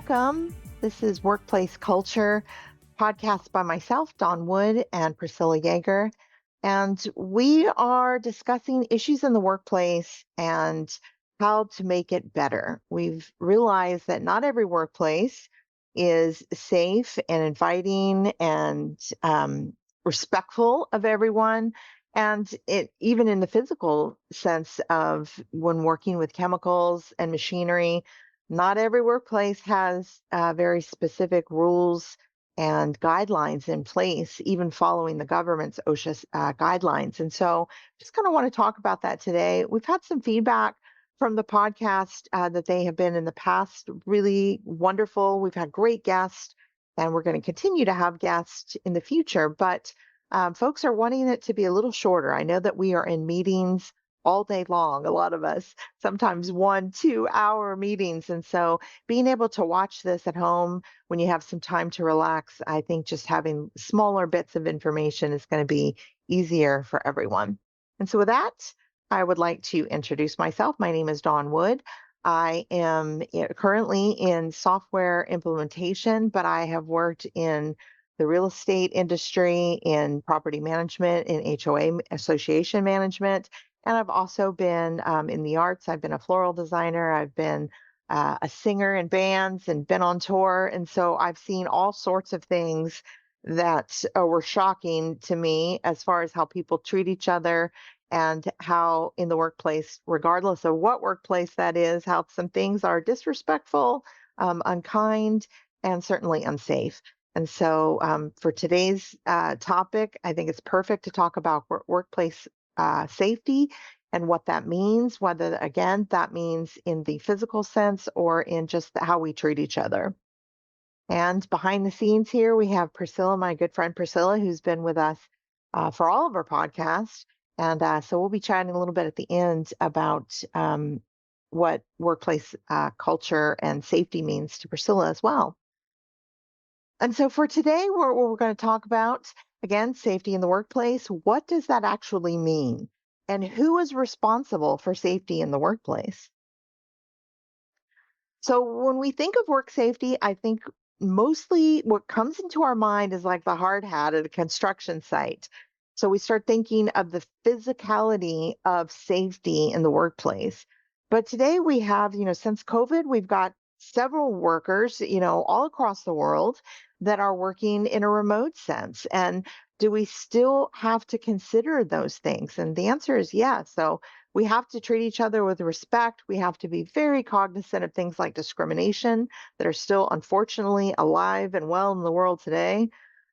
Welcome. This is Workplace Culture, podcast by myself, Dawn Wood, and Priscilla Yeager. And we are discussing issues in the workplace and how to make it better. We've realized that not every workplace is safe and inviting and respectful of everyone. And it even in the physical sense of when working with chemicals and machinery, not every workplace has very specific rules and guidelines in place, even following the government's OSHA guidelines. And so, just kind of want to talk about that today. We've had some feedback from the podcast that they have been in the past really wonderful. We've had great guests, and we're going to continue to have guests in the future. But folks are wanting it to be a little shorter. I know that we are in meetings all day long, a lot of us, sometimes 1, 2 hour meetings. And so being able to watch this at home when you have some time to relax, I think just having smaller bits of information is going to be easier for everyone. And so with that, I would like to introduce myself. My name is Dawn Wood. I am currently in software implementation, but I have worked in the real estate industry, in property management, in HOA association management, and I've also been in the arts. I've been a floral designer. I've been a singer in bands and been on tour. And so I've seen all sorts of things that were shocking to me as far as how people treat each other and how in the workplace, regardless of what workplace that is, how some things are disrespectful, unkind, and certainly unsafe. And so for today's topic, I think it's perfect to talk about workplace safety and what that means, whether, again, that means in the physical sense or in just how we treat each other. And behind the scenes here, we have Priscilla, my good friend Priscilla, who's been with us for all of our podcasts. And so we'll be chatting a little bit at the end about what workplace culture and safety means to Priscilla as well. And so for today, we're going to talk about, again, safety in the workplace. What does that actually mean? And who is responsible for safety in the workplace? So when we think of work safety, I think mostly what comes into our mind is like the hard hat at a construction site. So we start thinking of the physicality of safety in the workplace. But today we have, since COVID, we've got several workers, all across the world that are working in a remote sense. And do we still have to consider those things? And the answer is yes. So we have to treat each other with respect. We have to be very cognizant of things like discrimination that are still unfortunately alive and well in the world today,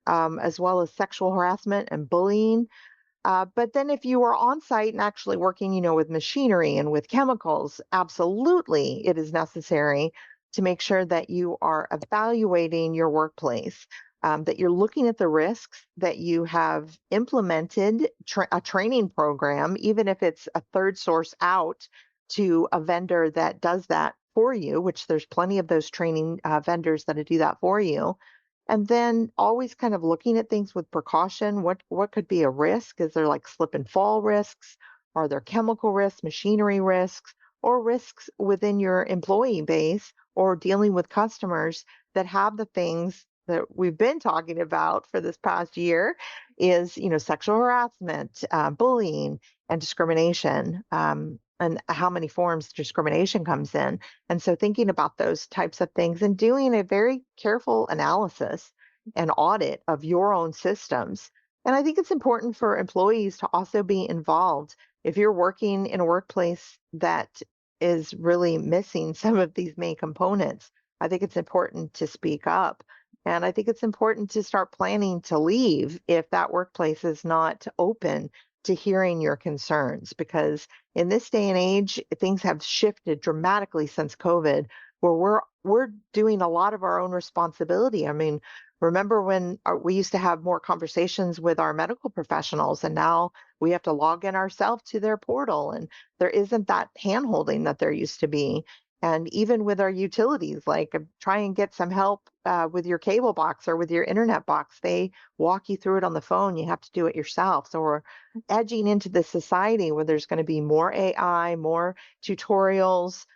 as well as sexual harassment and bullying. But then if you are on site and actually working, with machinery and with chemicals, absolutely it is necessary to make sure that you are evaluating your workplace, that you're looking at the risks, that you have implemented a training program, even if it's a third source out to a vendor that does that for you, which there's plenty of those training vendors that do that for you. And then always kind of looking at things with precaution. What could be a risk? Is there like slip and fall risks? Are there chemical risks, machinery risks, or risks within your employee base or dealing with customers that have the things that we've been talking about for this past year is, sexual harassment, bullying, and discrimination, and how many forms discrimination comes in. And so thinking about those types of things and doing a very careful analysis and audit of your own systems. And I think it's important for employees to also be involved. If you're working in a workplace that is really missing some of these main components, I think it's important to speak up. And I think it's important to start planning to leave if that workplace is not open to hearing your concerns, because in this day and age, things have shifted dramatically since COVID, where we're doing a lot of our own responsibility. I mean, remember when we used to have more conversations with our medical professionals, and now we have to log in ourselves to their portal, and there isn't that handholding that there used to be. And even with our utilities, like try and get some help with your cable box or with your internet box. They walk you through it on the phone. You have to do it yourself. So we're edging into this society where there's going to be more AI, more tutorials,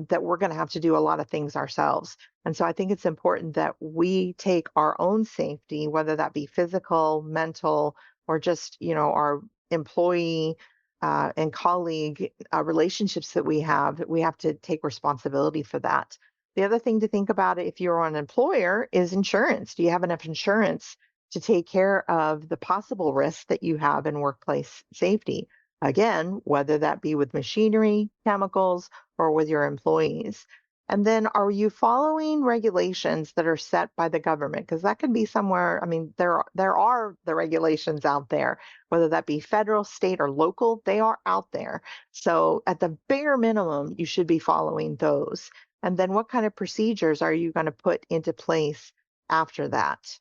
that we're going to have to do a lot of things ourselves. And so I think it's important that we take our own safety, whether that be physical, mental, or just, our employee and colleague relationships that we have to take responsibility for that. The other thing to think about if you're an employer is insurance. Do you have enough insurance to take care of the possible risks that you have in workplace safety? Again, whether that be with machinery, chemicals, or with your employees. And then are you following regulations that are set by the government? Because that could be somewhere, I mean, there are the regulations out there, whether that be federal, state, or local, they are out there. So at the bare minimum, you should be following those. And then what kind of procedures are you going to put into place after that?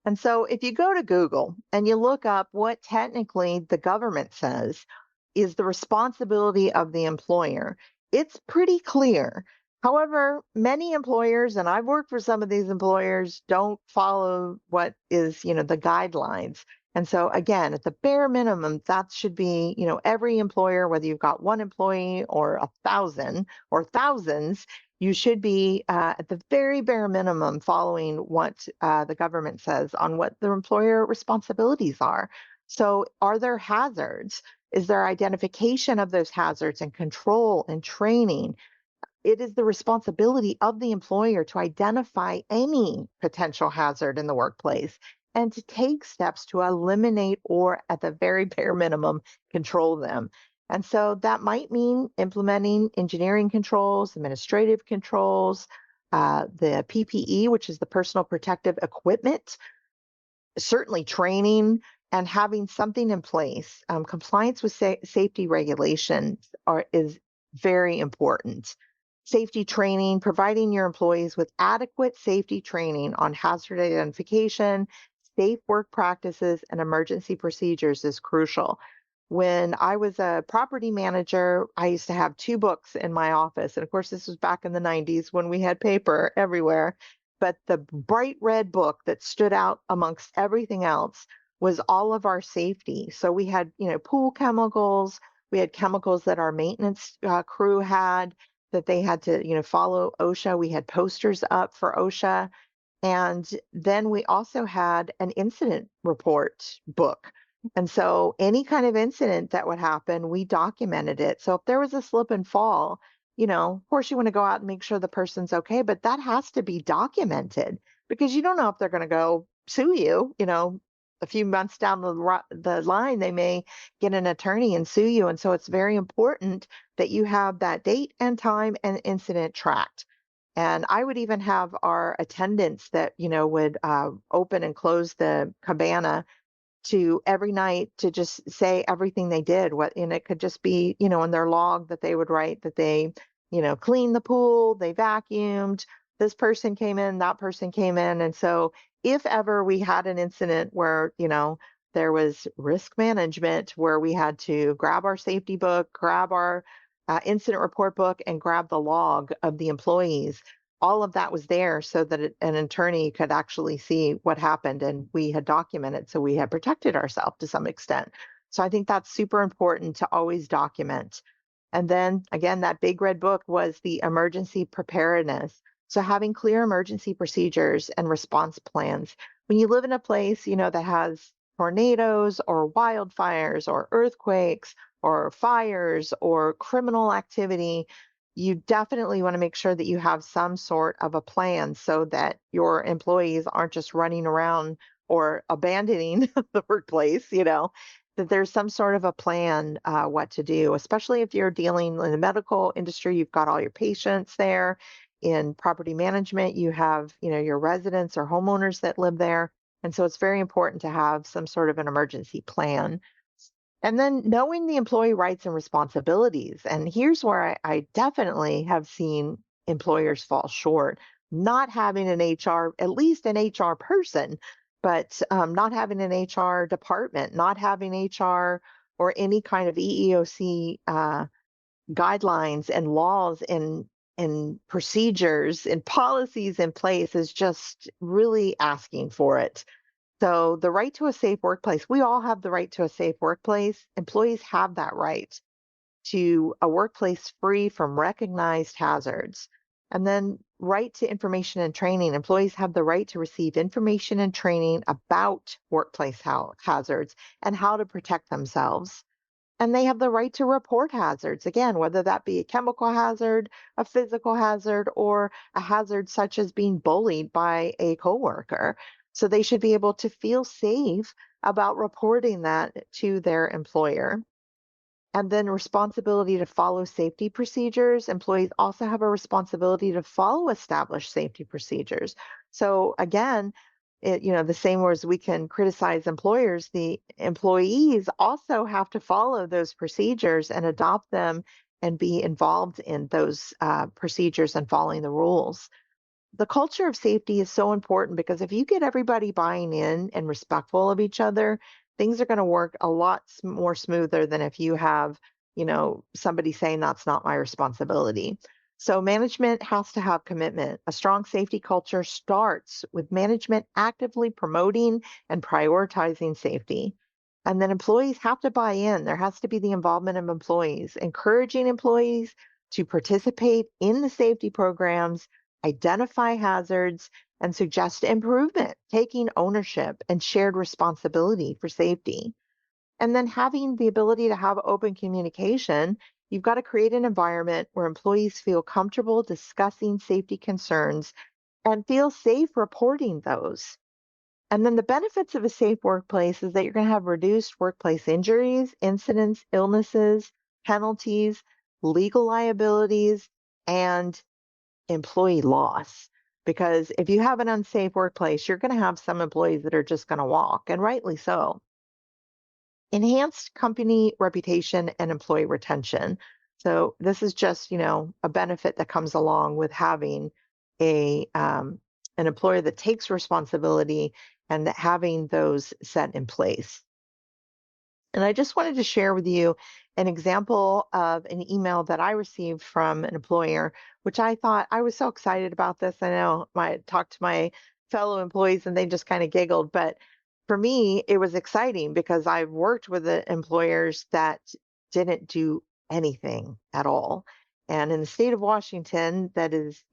And so if you go to Google and you look up what technically the government says is the responsibility of the employer, it's pretty clear. However, many employers, and I've worked for some of these employers, don't follow what is, the guidelines. And so again, at the bare minimum, that should be, every employer, whether you've got one employee or 1,000 or thousands, you should be at the very bare minimum following what the government says on what the employer responsibilities are. So, are there hazards? Is there identification of those hazards and control and training? It is the responsibility of the employer to identify any potential hazard in the workplace and to take steps to eliminate or, at the very bare minimum, control them. And so that might mean implementing engineering controls, administrative controls, the PPE, which is the personal protective equipment, certainly training and having something in place. Compliance with safety regulations is very important. Safety training, providing your employees with adequate safety training on hazard identification, safe work practices, and emergency procedures is crucial. When I was a property manager, I used to have two books in my office. And of course, this was back in the 90s when we had paper everywhere. But the bright red book that stood out amongst everything else was all of our safety. So we had, pool chemicals, we had chemicals that our maintenance crew had that they had to, follow OSHA. We had posters up for OSHA. And then we also had an incident report book. And so any kind of incident that would happen, we documented it. So if there was a slip and fall, of course you want to go out and make sure the person's okay, but that has to be documented because you don't know if they're going to go sue you, a few months down the line, they may get an attorney and sue you. And so it's very important that you have that date and time and incident tracked. And I would even have our attendants that, would open and close the cabana to every night to just say everything they did. And it could just be, in their log that they would write that they, cleaned the pool, they vacuumed, this person came in, that person came in. And so if ever we had an incident where, there was risk management where we had to grab our safety book, grab our incident report book, and grab the log of the employees, all of that was there so that an attorney could actually see what happened and we had documented. So we had protected ourselves to some extent. So I think that's super important to always document. And then again, that big red book was the emergency preparedness. So having clear emergency procedures and response plans. When you live in a place, that has tornadoes or wildfires or earthquakes or fires or criminal activity, you definitely want to make sure that you have some sort of a plan so that your employees aren't just running around or abandoning the workplace, that there's some sort of a plan what to do, especially if you're dealing in the medical industry, you've got all your patients there. In property management, you have, your residents or homeowners that live there. And so it's very important to have some sort of an emergency plan and then knowing the employee rights and responsibilities. And here's where I definitely have seen employers fall short, not having an HR, at least an HR person, but not having an HR department, not having HR or any kind of EEOC guidelines and laws and procedures and policies in place is just really asking for it. So the right to a safe workplace, we all have the right to a safe workplace. Employees have that right. to a workplace free from recognized hazards. And then, right to information and training. Employees have the right to receive information and training about workplace hazards and how to protect themselves. And they have the right to report hazards, again, whether that be a chemical hazard, a physical hazard, or a hazard such as being bullied by a coworker. So they should be able to feel safe about reporting that to their employer. And then responsibility to follow safety procedures. Employees also have a responsibility to follow established safety procedures. So again, the same as we can criticize employers, the employees also have to follow those procedures and adopt them and be involved in those procedures and following the rules. The culture of safety is so important because if you get everybody buying in and respectful of each other, things are going to work a lot more smoother than if you have, somebody saying that's not my responsibility. So management has to have commitment. A strong safety culture starts with management actively promoting and prioritizing safety. And then employees have to buy in. There has to be the involvement of employees, encouraging employees to participate in the safety programs, identify hazards, and suggest improvement, taking ownership and shared responsibility for safety. And then having the ability to have open communication, you've got to create an environment where employees feel comfortable discussing safety concerns and feel safe reporting those. And then the benefits of a safe workplace is that you're going to have reduced workplace injuries, incidents, illnesses, penalties, legal liabilities, and employee loss. Because if you have an unsafe workplace, you're going to have some employees that are just going to walk, and rightly so. Enhanced company reputation and employee retention. So this is just, a benefit that comes along with having an employer that takes responsibility and that having those set in place. And I just wanted to share with you an example of an email that I received from an employer, which I thought I was so excited about this. I know I talked to my fellow employees and they just kind of giggled, but for me, it was exciting because I've worked with employers that didn't do anything at all. And in the state of Washington, that is,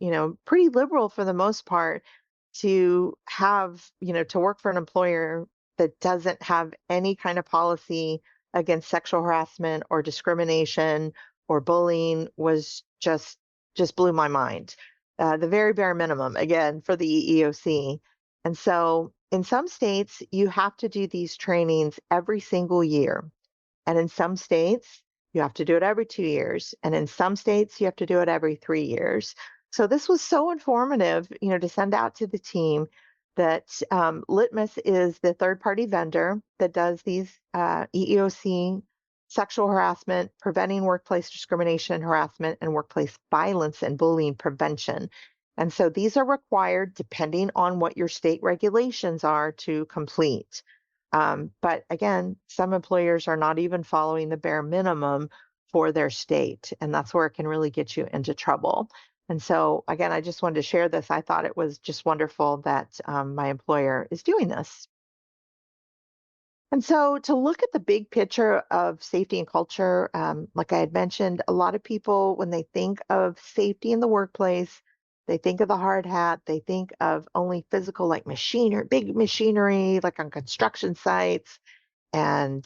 pretty liberal for the most part, to have, to work for an employer that doesn't have any kind of policy against sexual harassment or discrimination or bullying was just blew my mind. The very bare minimum, again, for the EEOC. And so in some states, you have to do these trainings every single year. And in some states, you have to do it every 2 years. And in some states, you have to do it every 3 years. So this was so informative, to send out to the team that Litmus is the third party vendor that does these EEOC sexual harassment, preventing workplace discrimination, harassment, and workplace violence and bullying prevention. And so these are required depending on what your state regulations are to complete. But again, some employers are not even following the bare minimum for their state, and that's where it can really get you into trouble. And so, again, I just wanted to share this. I thought it was just wonderful that my employer is doing this. And so, to look at the big picture of safety and culture, like I had mentioned, a lot of people, when they think of safety in the workplace, they think of the hard hat. They think of only physical, like machinery, big machinery, like on construction sites and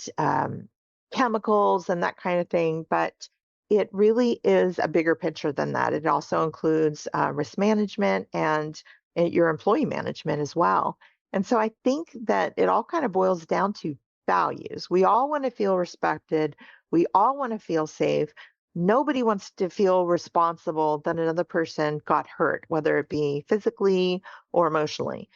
chemicals and that kind of thing. But it really is a bigger picture than that. It also includes risk management and your employee management as well. And so I think that it all kind of boils down to values. We all want to feel respected. We all want to feel safe. Nobody wants to feel responsible that another person got hurt, whether it be physically or emotionally.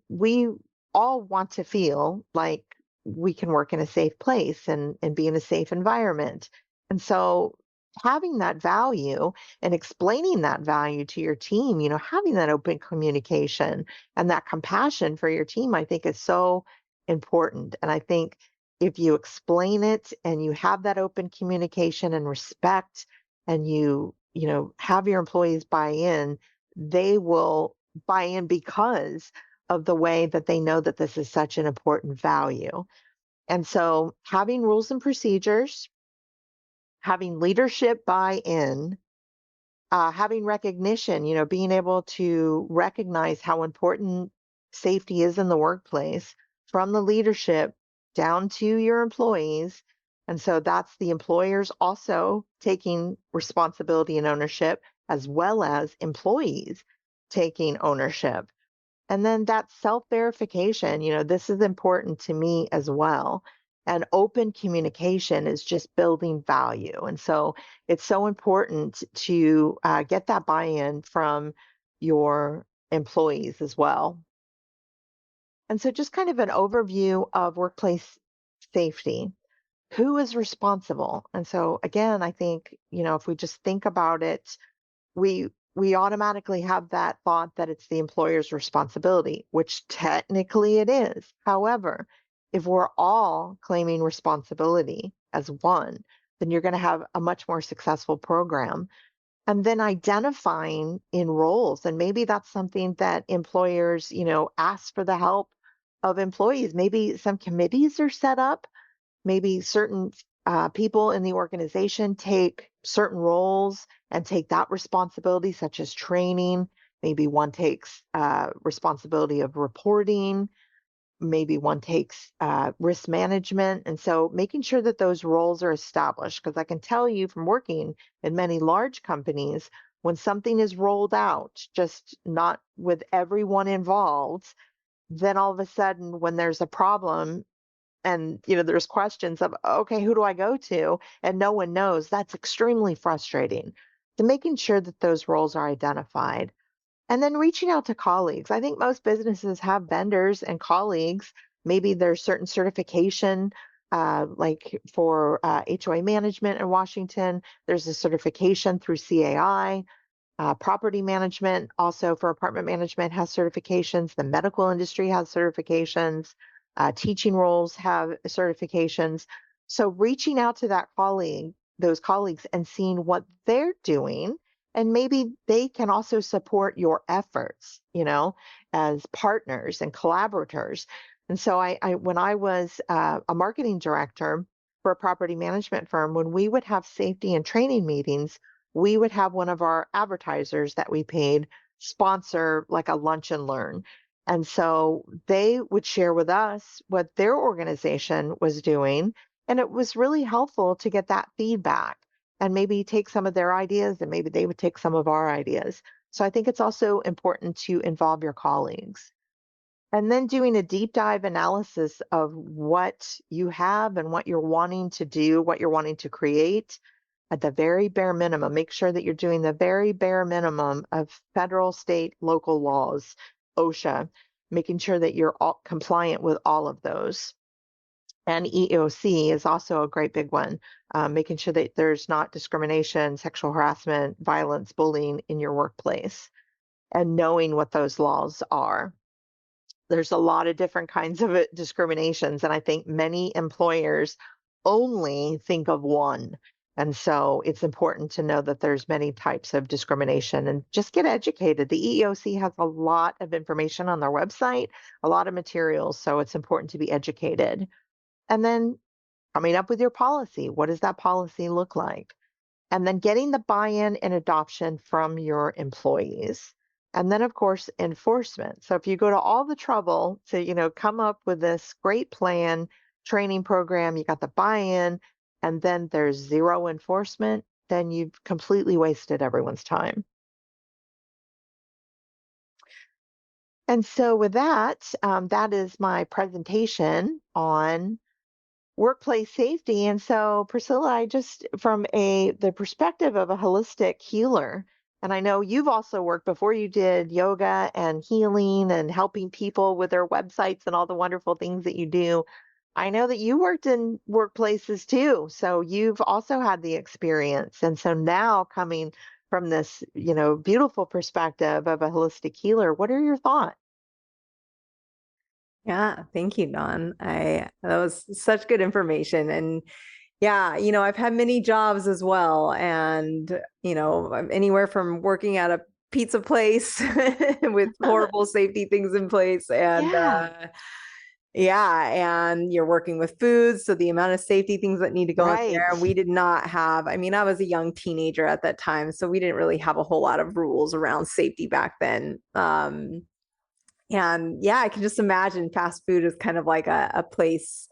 We all want to feel like we can work in a safe place and be in a safe environment. And so having that value and explaining that value to your team, having that open communication and that compassion for your team, I think is so important. And I think if you explain it and you have that open communication and respect and have your employees buy in, they will buy in because of the way that they know that this is such an important value. And so having rules and procedures, having leadership buy-in, having recognition, being able to recognize how important safety is in the workplace from the leadership down to your employees. And so that's the employers also taking responsibility and ownership, as well as employees taking ownership. And then that self verification, this is important to me as well. And open communication is just building value. And so it's so important to get that buy in from your employees as well. And so, just kind of an overview of workplace safety. Who is responsible? And so, again, I think, if we just think about it, we automatically have that thought that it's the employer's responsibility, which technically it is. However, if we're all claiming responsibility as one, then you're going to have a much more successful program. And then identifying in roles, and maybe that's something that employers, ask for the help of employees. Maybe some committees are set up, maybe certain people in the organization take certain roles and take that responsibility, such as training. Maybe one takes responsibility of reporting. Maybe one takes risk management. And so making sure that those roles are established, because I can tell you from working in many large companies, when something is rolled out, just not with everyone involved, then all of a sudden, when there's a problem, and there's questions of, okay, who do I go to, and no one knows, that's extremely frustrating. So making sure that those roles are identified, and then reaching out to colleagues. I think most businesses have vendors and colleagues. Maybe there's certain certification, like for HOA management in Washington, there's a certification through CAI. Property management, also for apartment management, has certifications. The medical industry has certifications. Teaching roles have certifications. So reaching out to those colleagues, and seeing what they're doing, and maybe they can also support your efforts, as partners and collaborators. And so when I was a marketing director for a property management firm, when we would have safety and training meetings, we would have one of our advertisers that we paid sponsor like a lunch and learn. And so they would share with us what their organization was doing. And it was really helpful to get that feedback and maybe take some of their ideas, and maybe they would take some of our ideas. So I think it's also important to involve your colleagues. And then doing a deep dive analysis of what you have and what you're wanting to do, what you're wanting to create at the very bare minimum. Make sure that you're doing the very bare minimum of federal, state, local laws, OSHA, making sure that you're all compliant with all of those. And EEOC is also a great big one, making sure that there's not discrimination, sexual harassment, violence, bullying in your workplace, and knowing what those laws are. There's a lot of different kinds of discriminations, and I think many employers only think of one. And so it's important to know that there's many types of discrimination, and just get educated. The EEOC has a lot of information on their website, a lot of materials, so it's important to be educated. And then coming up with your policy. What does that policy look like? And then getting the buy-in and adoption from your employees. And then, of course, enforcement. So if you go to all the trouble to, come up with this great plan, training program, you got the buy-in, and then there's zero enforcement, then you've completely wasted everyone's time. And so with that, that is my presentation on workplace safety. And so, Priscilla, I just from the perspective of a holistic healer, and I know you've also worked before, you did yoga and healing and helping people with their websites and all the wonderful things that you do. I know that you worked in workplaces too, so you've also had the experience. And so now, coming from this, beautiful perspective of a holistic healer, what are your thoughts? Yeah, thank you, Dawn. That was such good information. And yeah, I've had many jobs as well. And, anywhere from working at a pizza place with horrible safety things in place, and Yeah. Yeah, and you're working with foods, so the amount of safety things that need to go in Right. there. We did not have, I mean, I was a young teenager at that time, so we didn't really have a whole lot of rules around safety back then. And yeah, I can just imagine fast food is kind of like a place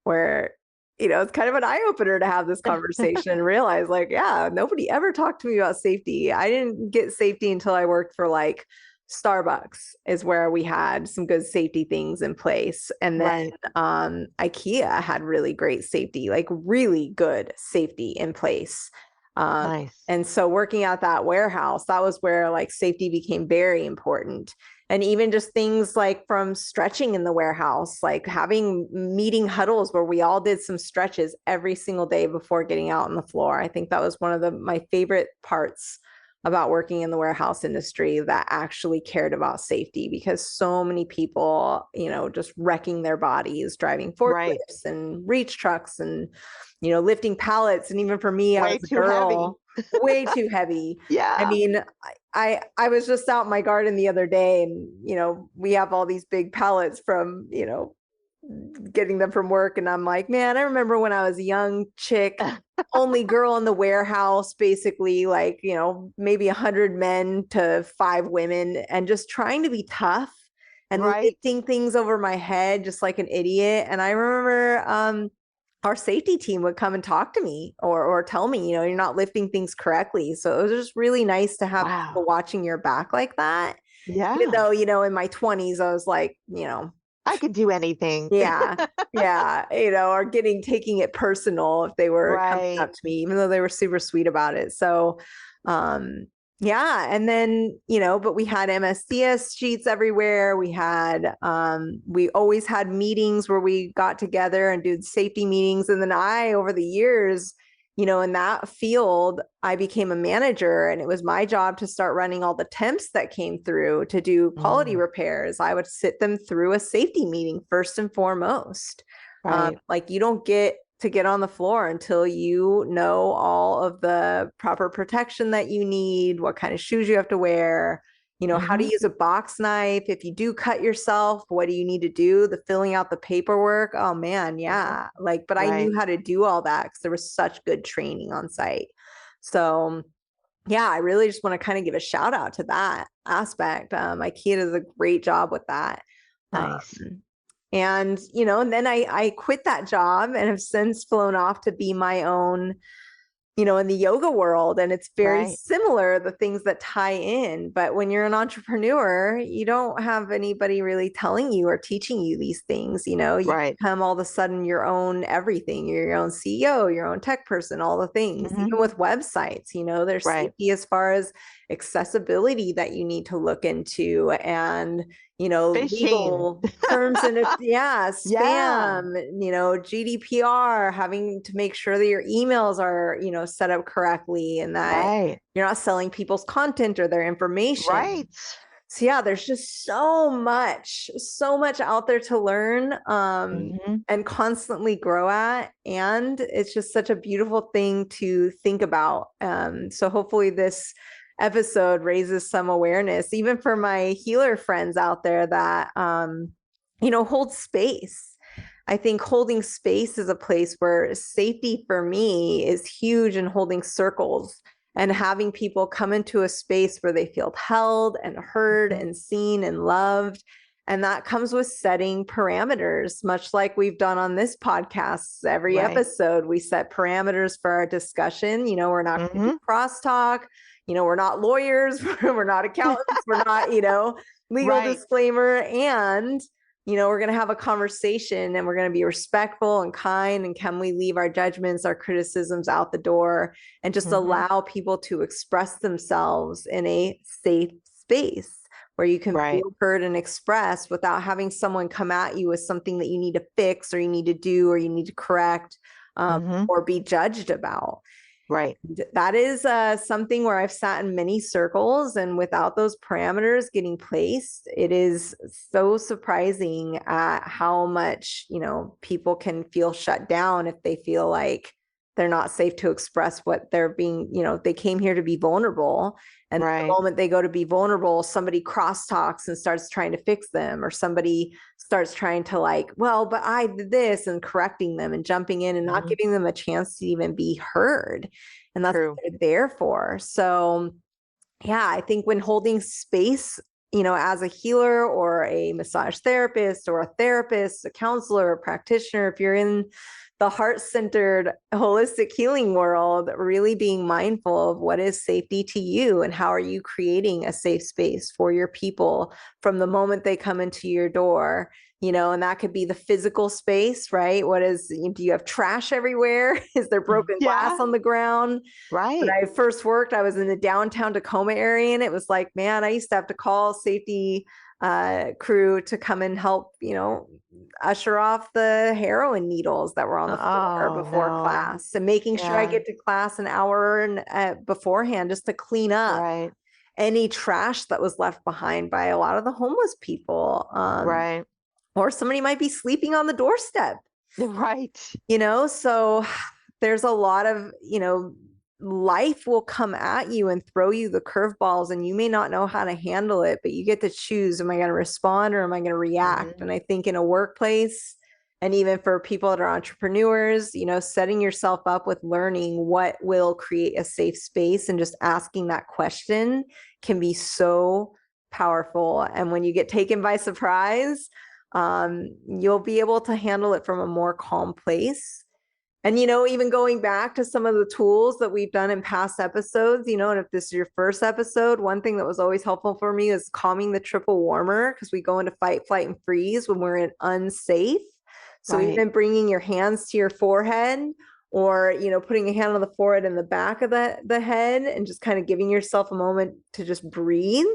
where, it's kind of an eye opener to have this conversation and realize, like, yeah, nobody ever talked to me about safety. I didn't get safety until I worked for like Starbucks, is where we had some good safety things in place. And then Right. IKEA had really great safety, like really good safety in place. Um, Nice. and so working at that warehouse, that was where like safety became very important. And even just things like from stretching in the warehouse, like having meeting huddles where we all did some stretches every single day before getting out on the floor. I think that was one of my favorite parts about working in the warehouse industry, that actually cared about safety, because so many people, just wrecking their bodies, driving Right. forklifts and reach trucks and, lifting pallets. And even for me, I was Way a too heavy. girl, way too heavy. I Yeah. mean, I was just out in my garden the other day, and we have all these big pallets from getting them from work, and I'm like, man, I remember when I was a young chick, only girl in the warehouse, basically, like, maybe 100 men to 5 women, and just trying to be tough and Right. lifting things over my head just like an idiot. And I remember our safety team would come and talk to me, or tell me, you're not lifting things correctly. So it was just really nice to have people Wow. watching your back like that. Even Yeah. though, in my 20s, I was like, I could do anything. yeah, yeah, or taking it personal if they were coming Right. up to me, even though they were super sweet about it. So, um, yeah, and then, but we had MSDS sheets everywhere. We always had meetings where we got together and did safety meetings. And then over the years, in that field, I became a manager, and it was my job to start running all the temps that came through to do quality Mm, repairs. I would sit them through a safety meeting first and foremost. right. Like, you don't get to get on the floor until you know all of the proper protection that you need, what kind of shoes you have to wear, how to Hmm. use a box knife. If you do cut yourself, what do you need to do? The filling out the paperwork. Oh man, Hmm. yeah. Like, but I Right. knew how to do all that because there was such good training on site. So yeah, I really just want to kind of give a shout out to that aspect. IKEA does a great job with that. Nice. Um, and and then I quit that job and have since flown off to be my own, in the yoga world. And it's very Right. similar, the things that tie in. But when you're an entrepreneur, you don't have anybody really telling you or teaching you these things. You Right. become all of a sudden your own everything. You're your own CEO, your own tech person, all the things. Hmm. Even with websites, there's Right. safety as far as accessibility that you need to look into, and Fishing. legal terms and yeah, Yeah. spam, GDPR, having to make sure that your emails are, set up correctly, and that Right. you're not selling people's content or their information. Right. So yeah, there's just so much out there to learn, Hmm. and constantly grow at. And it's just such a beautiful thing to think about. So hopefully this episode raises some awareness, even for my healer friends out there, that, hold space. I think holding space is a place where safety for me is huge, in holding circles and having people come into a space where they feel held and heard Hmm. and seen and loved. And that comes with setting parameters, much like we've done on this podcast. Every Right. episode, we set parameters for our discussion. We're not going to do Hmm. crosstalk. We're not lawyers, we're not accountants, we're not, legal Right. disclaimer. And we're going to have a conversation, and we're going to be respectful and kind. And can we leave our judgments, our criticisms out the door, and just Hmm. allow people to express themselves in a safe space where you can Right. feel heard and express without having someone come at you with something that you need to fix, or you need to do, or you need to correct, Hmm. or be judged about. Right. That is something where I've sat in many circles, and without those parameters getting placed, it is so surprising at how much, people can feel shut down if they feel like they're not safe to express what they're being, they came here to be vulnerable. And the Right. moment they go to be vulnerable, somebody crosstalks and starts trying to fix them, or somebody starts trying to like, well, but I did this, and correcting them and jumping in and not Mhm. giving them a chance to even be heard. And that's what True. they're there for. So yeah, I think when holding space, as a healer or a massage therapist or a therapist, a counselor, a practitioner, if you're in the heart-centered holistic healing world, really being mindful of what is safety to you and how are you creating a safe space for your people from the moment they come into your door. And that could be the physical space, right? Do you have trash everywhere? Is there broken glass Yeah. on the ground? When Right. I first worked, I was in the downtown Tacoma area, and it was like, man, I used to have to call safety crew to come and help, usher off the heroin needles that were on the floor Oh, before no. class, and making sure I Yeah. get to class an hour beforehand just to clean up Right. any trash that was left behind by a lot of the homeless people. Right. Or somebody might be sleeping on the doorstep. Right. So there's a lot of, life will come at you and throw you the curveballs, and you may not know how to handle it, but you get to choose, am I going to respond or am I going to react? Mhm. And I think in a workplace, and even for people that are entrepreneurs, setting yourself up with learning what will create a safe space and just asking that question can be so powerful. And when you get taken by surprise, you'll be able to handle it from a more calm place. And, even going back to some of the tools that we've done in past episodes, and if this is your first episode, one thing that was always helpful for me is calming the triple warmer, because we go into fight, flight, and freeze when we're in unsafe. So Right. even bringing your hands to your forehead, or, putting a hand on the forehead and the back of the head, and just kind of giving yourself a moment to just breathe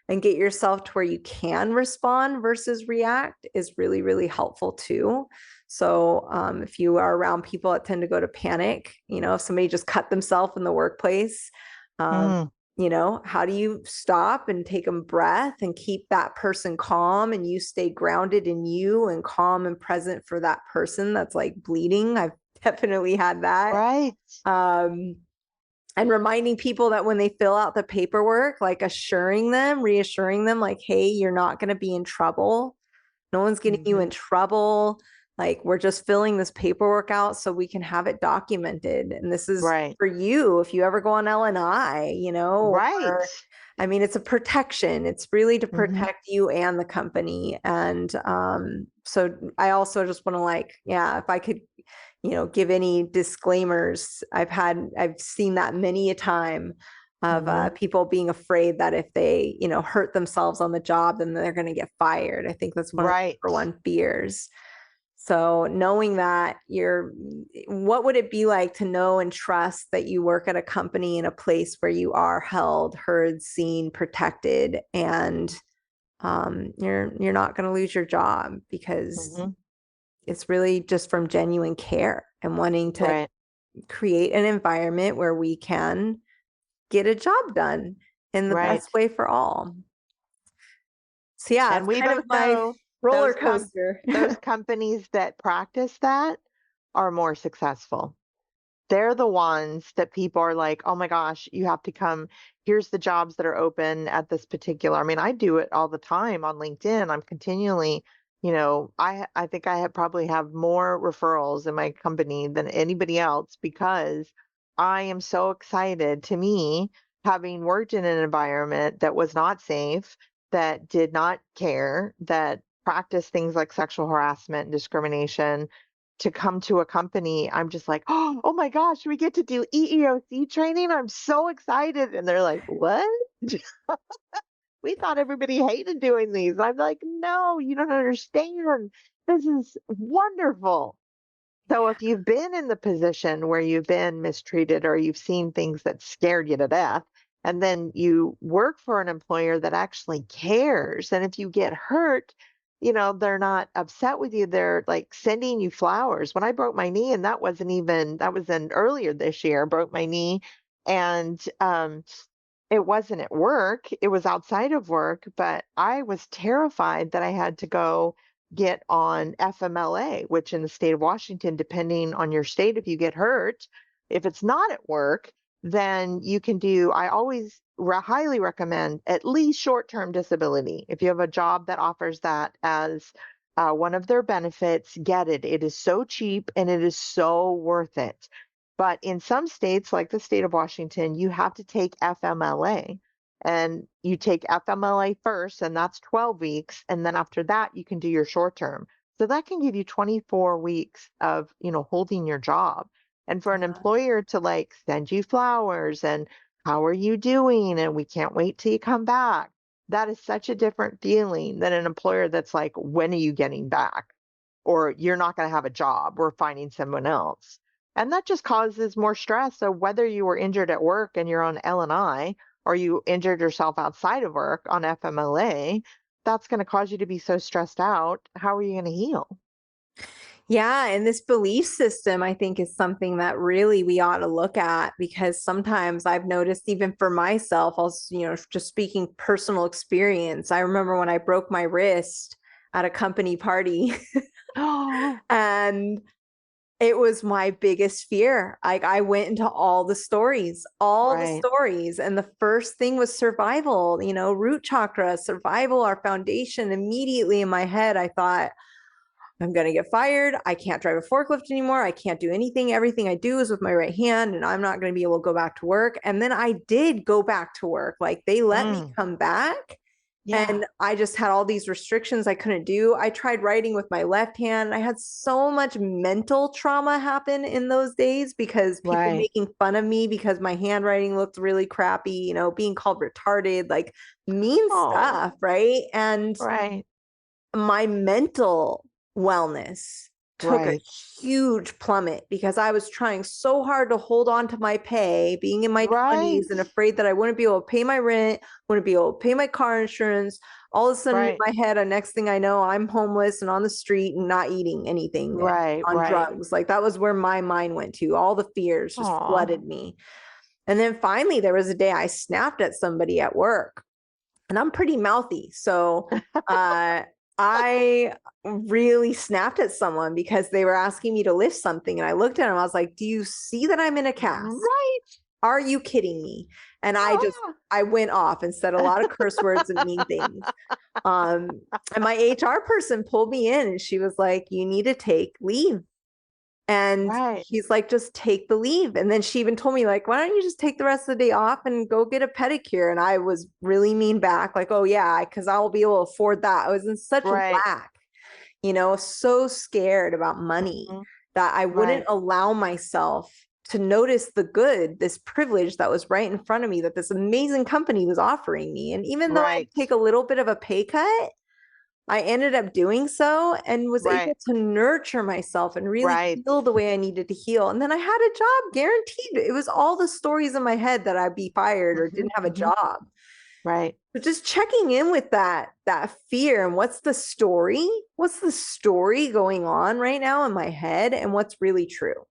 and get yourself to where you can respond versus react is really, really helpful too. So if you are around people that tend to go to panic, if somebody just cut themselves in the workplace, um, Mm. how do you stop and take a breath and keep that person calm, and you stay grounded in you and calm and present for that person that's like bleeding? I've definitely had that. Right. Um, and reminding people that when they fill out the paperwork, like reassuring them, like, hey, you're not going to be in trouble. No one's getting you in Mhm. trouble. Like, we're just filling this paperwork out so we can have it documented. And this is Right. for you if you ever go on L&I, Right. or I mean, it's a protection. It's really to Mhm. protect you and the company. And so I also just want to like, yeah, if I could, give any disclaimers. I've seen that many a time of Mhm. people being afraid that if they, hurt themselves on the job, then they're going to get fired. I think that's one of the Right. number one fears. So knowing that what would it be like to know and trust that you work at a company in a place where you are held, heard, seen, protected, and you're not going to lose your job, because Mhm. it's really just from genuine care and wanting to Right. create an environment where we can get a job done in the Right. best way for all. So yeah, And it's we kind of both my know roller those coaster. those companies that practice that are more successful. They're the ones that people are like, "Oh my gosh, you have to come. Here's the jobs that are open at this particular." I mean, I do it all the time on LinkedIn. I'm continually, I think I have probably have more referrals in my company than anybody else because I am so excited. To me, having worked in an environment that was not safe, that did not care, that practiced things like sexual harassment and discrimination, to come to a company, I'm just like, oh my gosh, we get to do EEOC training. I'm so excited. And they're like, what? We thought everybody hated doing these. I'm like, no, you don't understand. This is wonderful. So if you've been in the position where you've been mistreated or you've seen things that scared you to death, and then you work for an employer that actually cares, and if you get hurt, they're not upset with you. They're like sending you flowers. When I broke my knee, and that was in earlier this year, broke my knee, and it wasn't at work, it was outside of work, but I was terrified that I had to go get on FMLA, which in the state of Washington, depending on your state, if you get hurt, if it's not at work, then you can do, I always highly recommend at least short term disability. If you have a job that offers that as one of their benefits, get it. It is so cheap and it is so worth it. But in some states, like the state of Washington, you have to take FMLA, and you take FMLA first, and that's 12 weeks. And then after that, you can do your short term. So that can give you 24 weeks of, holding your job. And for an Yeah. employer to like send you flowers and how are you doing? And we can't wait till you come back. That is such a different feeling than an employer that's like, when are you getting back? Or you're not going to have a job. We're finding someone else. And that just causes more stress. So whether you were injured at work and you're on L&I, or you injured yourself outside of work on FMLA, that's going to cause you to be so stressed out. How are you going to heal? Yeah, and this belief system, I think, is something that really we ought to look at, because sometimes I've noticed, even for myself, just speaking personal experience. I remember when I broke my wrist at a company party, Oh, and it was my biggest fear. I went into all the right. stories, and the first thing was survival, root chakra, survival, our foundation. Immediately in my head, I thought, I'm going to get fired. I can't drive a forklift anymore. I can't do anything. Everything I do is with my right hand, and I'm not going to be able to go back to work. And then I did go back to work. Like, they let me Mm, come back, yeah. and I just had all these restrictions I couldn't do. I tried writing with my left hand. I had so much mental trauma happen in those days, because people Right. making fun of me because my handwriting looked really crappy, being called retarded, like mean Oh, stuff. Right. And right. my mental wellness took a Right. huge plummet, because I was trying so hard to hold on to my pay, being in my 20s Right. and afraid that I wouldn't be able to pay my rent, wouldn't be able to pay my car insurance. All of a sudden in Right. my head, next thing I know, I'm homeless and on the street and not eating anything, Right. on Right. drugs. Like, that was where my mind went to. All the fears just Oh. flooded me. And then finally, there was a day I snapped at somebody at work, and I'm pretty mouthy. So uh, I really snapped at someone because they were asking me to lift something. And I looked at them, I was like, do you see that I'm in a cast? Right. Are you kidding me? And Ah. I went off and said a lot of curse words and mean things. And my HR person pulled me in, and she was like, you need to take leave. And Right. he's like, just take the leave. And then she even told me, like, why don't you just take the rest of the day off and go get a pedicure? And I was really mean back, like, oh, yeah, because I'll be able to afford that. I was in such Right. lack, so scared about money, Mhm. that I wouldn't Right. allow myself to notice the good, this privilege that was right in front of me, that this amazing company was offering me. And even though I had Right. to take a little bit of a pay cut, I ended up doing so and was able Right. to nurture myself and really Right. heal the way I needed to heal. And then I had a job guaranteed. It was all the stories in my head that I'd be fired or Hmm. didn't have a Hmm. job. Right. But just checking in with that fear, and what's the story? What's the story going on right now in my head, and what's really true?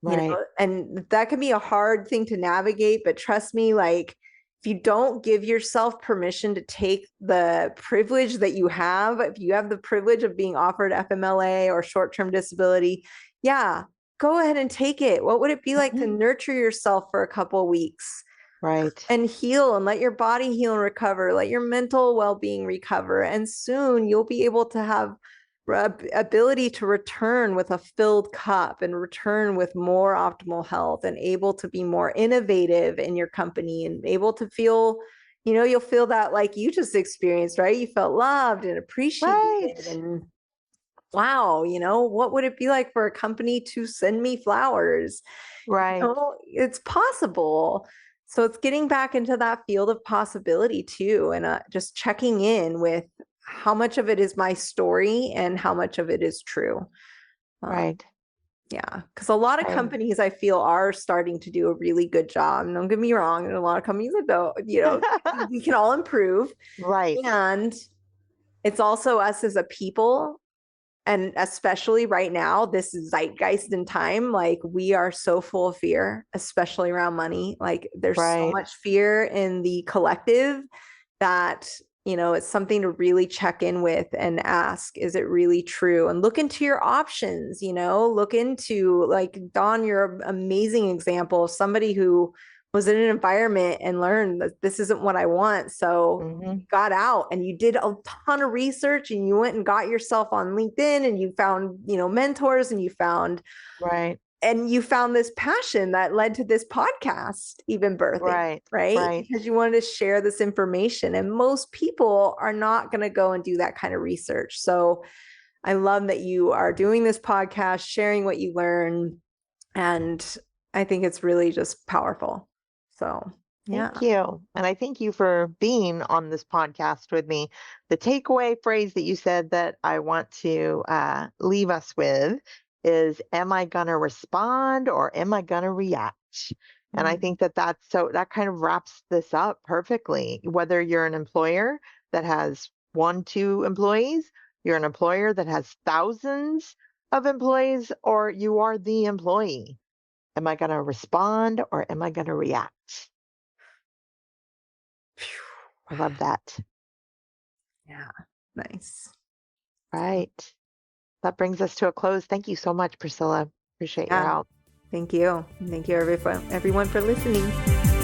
Right. And that can be a hard thing to navigate, but trust me, like, if you don't give yourself permission to take the privilege that you have, if you have the privilege of being offered FMLA or short-term disability, yeah, go ahead and take it. What would it be like to Hmm. nurture yourself for a couple of weeks Right. and heal, and let your body heal and recover, let your mental well-being recover, and soon you'll be able to have ability to return with a filled cup and return with more optimal health, and able to be more innovative in your company, and able to feel, you'll feel that, like you just experienced, right? You felt loved and Right. appreciated, and wow, what would it be like for a company to send me flowers? Right. It's possible. So it's getting back into that field of possibility too, and just checking in with how much of it is my story and how much of it is true. Uh, Right. yeah, because a lot of Right. companies I feel are starting to do a really good job. And don't get me wrong, and a lot of companies that don't, we can all improve. Right. And it's also us as a people, and especially right now, this zeitgeist in time, like, we are so full of fear, especially around money. Like, there's so Right. much fear in the collective that it's something to really check in with and ask, is it really true? And look into your options, look into, like, Dawn, you're an amazing example of somebody who was in an environment and learned that this isn't what I want. So Mm-hmm. you got out and you did a ton of research and you went and got yourself on LinkedIn and you found, mentors, and Right. you found this passion that led to this podcast even birthing, Right. right? Right. Because you wanted to share this information. And most people are not going to go and do that kind of research. So I love that you are doing this podcast, sharing what you learn. And I think it's really just powerful. So, yeah. Thank you. And I thank you for being on this podcast with me. The takeaway phrase that you said that I want to leave us with is, am I going to respond or am I going to react? And I think that that kind of wraps this up perfectly. Whether you're an employer that has 1, 2 employees, you're an employer that has thousands of employees, or you are the employee. Am I going to respond or am I going to react? I love that. Yeah. Nice. Right. That brings us to a close. Thank you so much, Priscilla. Appreciate your Yeah. help. Thank you. Thank you, everyone for listening.